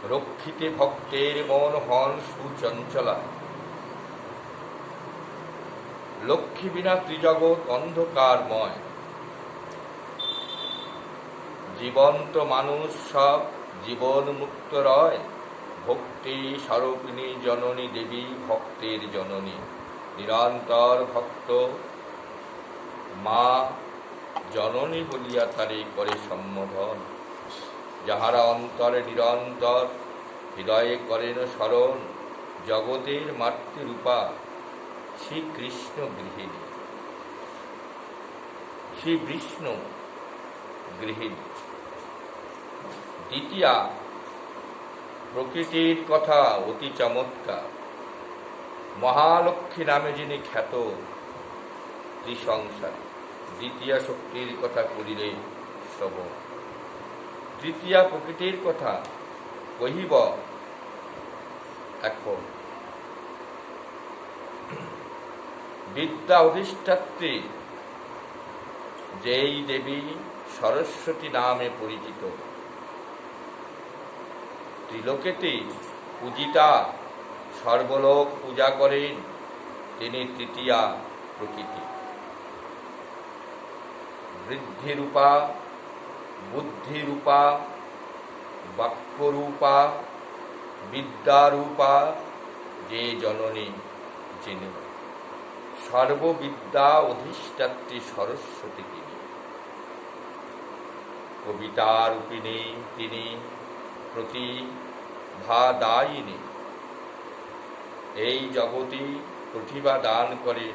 রক্ষিতে ভক্তের মন হন সুচঞ্চলা। লক্ষ্মী বিনা ত্রিজগৎ অন্ধকারময়। জীবন্ত মানুষ সব জীবন মুক্ত রয়। ভক্তি স্বরূপিণী জননী দেবী ভক্তের জননী। নিরন্তর ভক্ত মা জননী বলিয়া তারে করে সম্বোধন। যাহারা অন্তরে নিরন্তর হৃদয়ে করেন স্মরণ, জগতের মাতৃরূপা শ্রীকৃষ্ণ গৃহিণী। শ্রী বিষ্ণু গৃহিণী। দ্বিতীয়া প্রকৃতির কথা অতি চমৎকার। মহালক্ষ্মী নামে যিনি খ্যাত ত্রিসংসারী। দ্বিতীয়া শক্তির কথা করিলে শ্রবণ। তৃতীয়া প্রকৃতির কথা কহিব এখন। বিদ্যা অধিষ্ঠাত্রী যেই দেবী সরস্বতী নামে পরিচিত। ত্রিলোকেতে পূজিতা, সর্বলোক পূজা করেন তিনি তৃতীয়া প্রকৃতি। বৃদ্ধিরূপা, বুদ্ধিরূপা, বাক্যরূপা, বিদ্যারূপা যে জননী যিনি। সর্ববিদ্যা অধিষ্ঠাত্রী সরস্বতী তিনি। কবিতারূপিণী তিনি, প্রতিভাদায়িনী। এই জগতে প্রতিভা দান করেন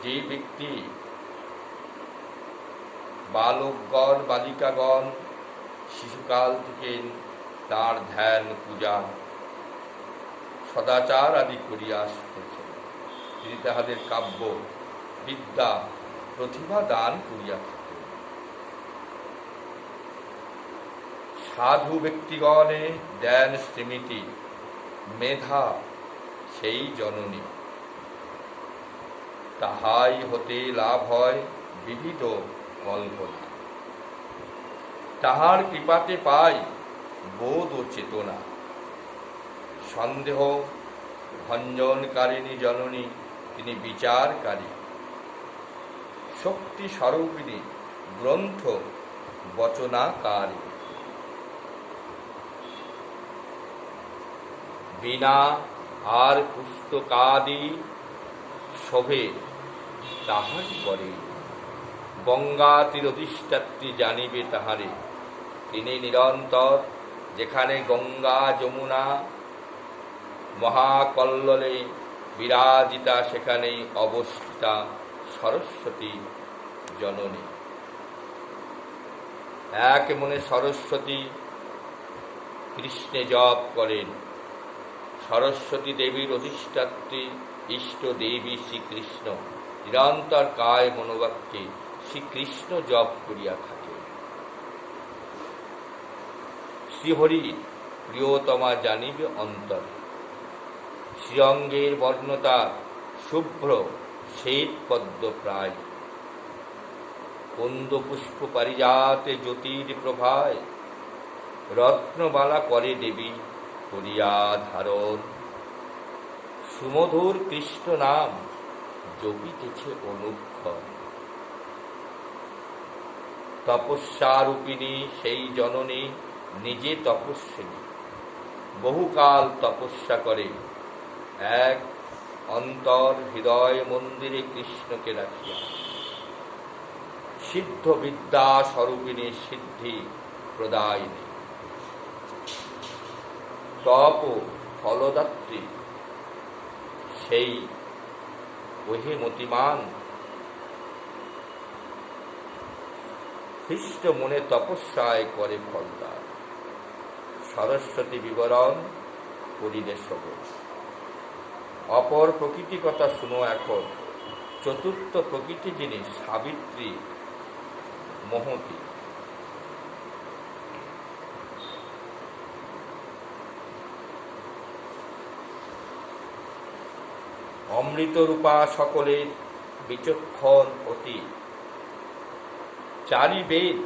যে ব্যক্তি। বালকগণ বালিকাগণ শিশুকাল থেকে তাঁর ধ্যান পূজা সদাচার আদি করিয়া আসতেছেন, তিনি তাহাদের কাব্য বিদ্যা প্রতিভা দান করিয়া থাকেন। সাধু ব্যক্তিগণে দেন স্মৃতি মেধা সেই জননী। তাহাই হতে লাভ হয় বিবিধ কল্পনা। তাহার কৃপাতে পাই বোধ ও চেতনা। সন্দেহ ভঞ্জনকারিণী জননী তিনি বিচারকারী। শক্তি স্বরূপিণী গ্রন্থ বচনাকারী। বিনা আর পুস্তকাদি শোভে তাহার পরে। গঙ্গা তীর অধিষ্ঠাত্রী জানিবে তাহারে। তিনি নিরন্তর যেখানে গঙ্গা যমুনা মহাকল্লোলে বিরাজিতা, সেখানেই অবস্থিতা সরস্বতী জননী। এক মনে সরস্বতী কৃষ্ণে জপ করেন। সরস্বতী দেবীর অধিষ্ঠাত্রী ইষ্ট দেবী শ্রীকৃষ্ণ। নিরন্তর কায় মনোবাক্যে শ্রীকৃষ্ণ জপ করিয়া থাকে। শ্রীহরি প্রিয়তমা জানিবে অন্তরে। শ্রীঅঙ্গের বর্ণতা শুভ্র শ্বেত পদ্ম প্রায়। কুন্দ পুষ্প পারিজাতে জ্যোতির প্রভায়। রত্নবালা করে দেবী করিয়া ধারণ। সুমধুর কৃষ্ণ নাম জপিতেছে অনুক্ষণ। তপস্যারূপিণী সেই জননী নিজে তপস্বিনী। বহুকাল তপস্যা করে এক অন্তর হৃদয় মন্দিরে কৃষ্ণকে রাখিয়া। সিদ্ধ বিদ্যা স্বরূপিণী সিদ্ধি প্রদায়িনী। তপ ফলদাত্রী সেই ওহে মতিমান। হৃষ্ট মনে তপস্যায় করে ফলদান। সরস্বতী বিবরণ করিলে সবল। অপর প্রকৃতি কথা শুনো এখন। চতুর্থ প্রকৃতি যিনি সাবিত্রী মহতী। অমৃতরূপা সকলের বিচক্ষণ অতি। চারি বেদ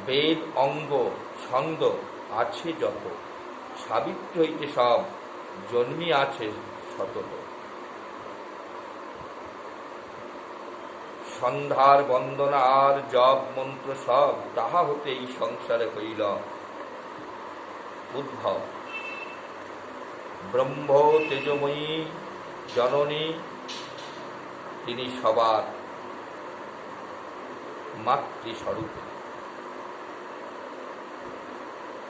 বেদ অঙ্গ ছন্দ আছে যত, সাবিত্রী হইতে সব জন্মি আছে সতত। সন্ধ্যার বন্দনা আর জপ মন্ত্র সব, তাহা হতে এই সংসারে হইল উদ্ভব। ব্রহ্ম তেজময়ী জননী, তিনি সবার মাতৃস্বরূপ।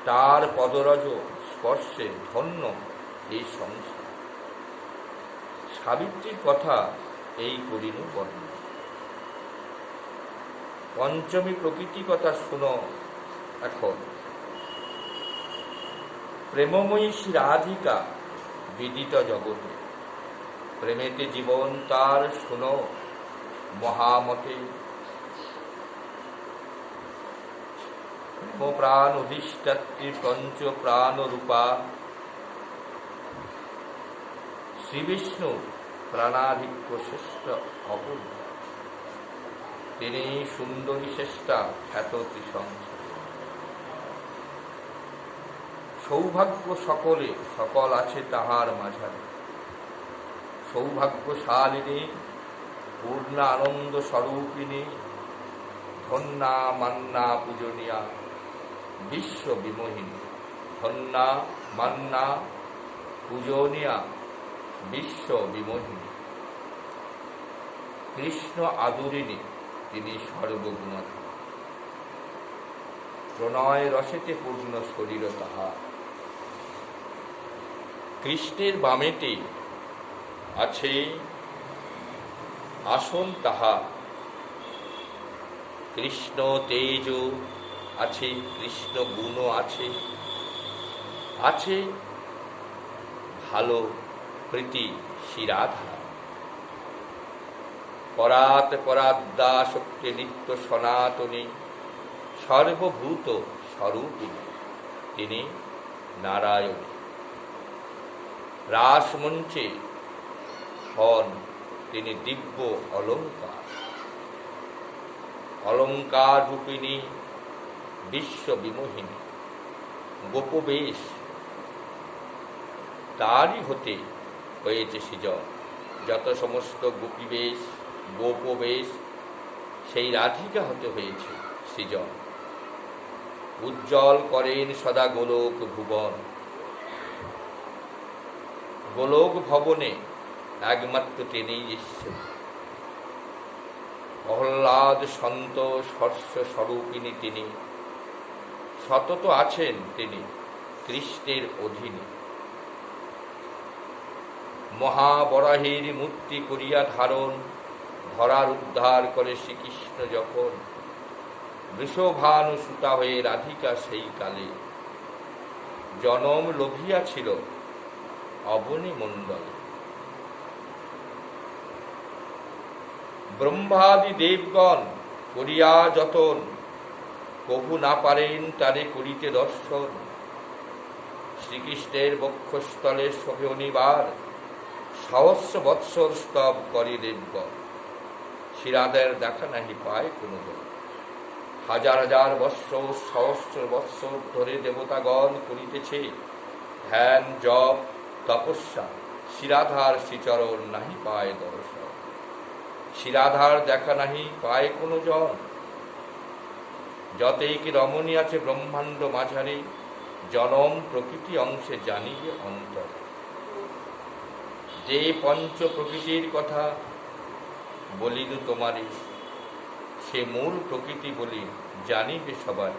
তার পদরজ স্পর্শে ধন্য এই সংসার। সাবিত্রীর কথা এই করিল বর্ণনা। পঞ্চমী প্রকৃতি কথা শুনো এখন। প্রেমময়ী শ্রী রাধিকা বিদিত জগতে, প্রেমেতে জীবন তার শুনো মহামতে। প্রেম প্রাণ অধিষ্ঠাত্রী পঞ্চ প্রাণ রূপা, শ্রী বিষ্ণু প্রাণাধিক্য শ্রেষ্ঠ অপূর্ব। তিনি সুন্দরী শ্রেষ্ঠা খ্যাত ত্রিসংসার। সৌভাগ্য সকলে সকল আছে তাহার মাঝারে, সৌভাগ্যশালিনী পূর্ণা আনন্দ স্বরূপিণী। ধন্যা মান্না পূজনীয়া বিশ্ব বিমোহিনী, ধন্যা মান্না পূজনীয়া বিশ্ব বিমোহিনী। কৃষ্ণ আদুরিণী, তিনি সর্বগুণাত্মা। প্রণয় রসেতে পূর্ণ শরীর তাহার। কৃষ্ণের বামেতে আছে আসন তাহার। কৃষ্ণ তেজ আছে, কৃষ্ণ গুণ আছে, আছে ভালো প্রীতি শ্রীরাধা। পরাৎ পরাদ্যা শক্তি নিত্য সনাতনী, সর্বভূত স্বরূপিণী, তিনি নারায়ণী। রাসমঞ্চে হন তিনি দিব্য অলঙ্কার। অলঙ্কার রূপিণী বিশ্ব বিমোহিনী। গোপবেশ তারই হতে হয়েছে সৃজন। যত সমস্ত গোপীবেশ গোপবেশ, সেই রাধিকা হতে হয়েছে সৃজন। উজ্জ্বল করেন সদা গোলক ভুবন। গোলক ভবনে একমাত্র তিনিই ঈশ্বর। প্রহ্লাদ সন্তোষ হর্ষ স্বরূপিণী তিনি, সতত আছেন তিনি কৃষ্ণের অধীনে। মহাবরাহের মূর্তি করিয়া ধারণ, ধরার উদ্ধার করে শ্রীকৃষ্ণ যখন। বৃষভানু সুতা হয়ে রাধিকা সেই কালে, জনম লোভিয়াছিল অবনী মণ্ডলে। ব্রহ্মাদি দেবগণ করিয়া যতন, কভু না পারেন তারে করিতে দর্শন। শ্রীকৃষ্ণের বক্ষস্থলে শোভে অনিবার, সহস্র বৎসর স্তব করে দেবগণ। শিরাদের দেখা নাহি পায় কোনো দল। হাজার হাজার বৎসর সহস্র বৎসর ধরে দেবতাগণ করিতেছে ধ্যান জপ তপস্যা। শিরাধার শ্রীচরণ নাহি পায় দর্শন। শিরাধার দেখা নাহি পায় কোনো জন। যতেই কি রমণী আছে ব্রহ্মাণ্ড মাঝারে, জনম প্রকৃতি অংশে জানিবে অন্তর। যে পঞ্চ প্রকৃতির কথা বলিল তোমারে, সে মূল প্রকৃতি বলি জানিবে সবাই।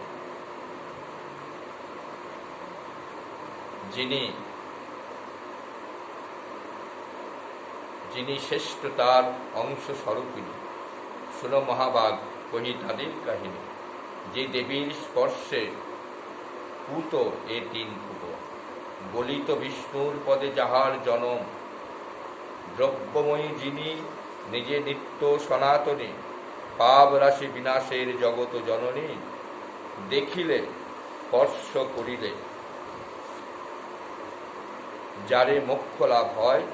যিনি শ্রেষ্ঠ তার অংশ স্বরূপিণী। শুনো মহাবাগ কহি তাদের কাহিনী, যে দেবীর স্পর্শে পুত এ তিন ভুবন। বলিত বিষ্ণুর পদে যাহার জনম, দ্রব্যময়ী যিনি নিজে নিত্য সনাতনী। পাপ রাশি বিনাশের জগত জননী, দেখিলে স্পর্শ করিলে যারে মোক্ষ লাভ হয়।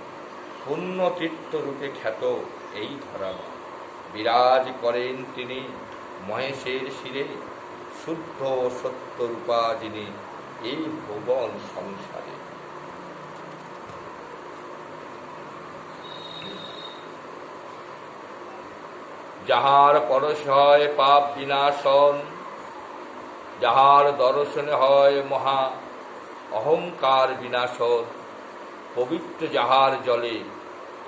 পুণ্য তীর্থ রূপে খ্যাত এই ধরামা। বিরাজ করেন তিনি মহেশের শিরে, শুদ্ধ সত্য রূপা যিনি এই ভুবন সংসারে। যাহার পরশ হয় পাপ বিনাশন, যাহার দর্শনে হয় মহা অহংকার বিনাশন, পবিত্র যাহার জলে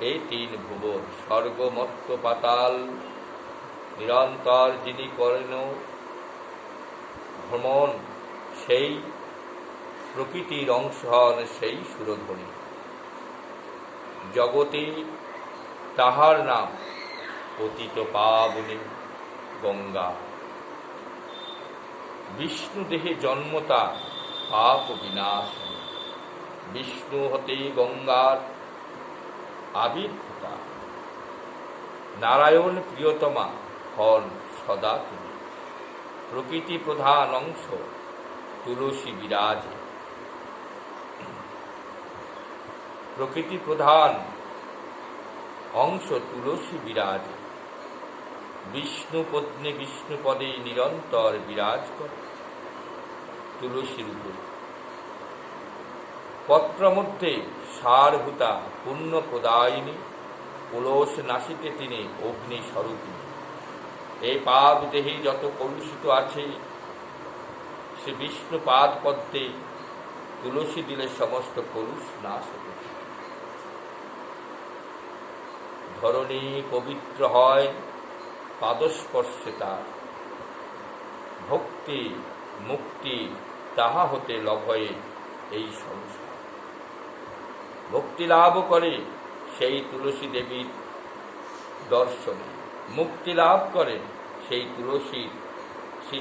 এই তিন ভুবন, স্বর্গ মর্ত্য পাতাল নিরন্তর যিনি করেন ভ্রমণ, সেই প্রকৃতির অংশ হন সেই সুরধ্বনি। জগতে তাহার নাম পতিত পাবনী গঙ্গা। বিষ্ণু দেহে জন্মতা পাপ বিনাশ, বিষ্ণু হতে গঙ্গার আবির্ভূতা। নারায়ণ প্রিয়তমা হন সদা তিনি, প্রকৃতি প্রধান অংশ তুলসী বিরাজে। প্রকৃতি প্রধান অংশ তুলসী বিরাজে, বিষ্ণু পত্নী বিষ্ণু পদে নিরন্তর বিরাজ করে তুলসীর উপর। পত্র মধ্যে সারভূতা পুণ্য প্রদায়িনী, কলস নাসিতে তিনি অগ্নি স্বরূপিনী। এই পাপ দেহে যত কলুষিত আছে, সে বিষ্ণু পাদ পদ্মে তুলসী দিলে সমস্ত কলুষ নাশ হতে। ধরণী পবিত্র হয় পাদস্পর্শে তার, ভক্তি মুক্তি তাহা হতে লভয়ে এই সংসার। ভক্তি লাভ করে সেই তুলসী দেবীর দর্শনে, মুক্তি লাভ করে সেই তুলসীর শ্রী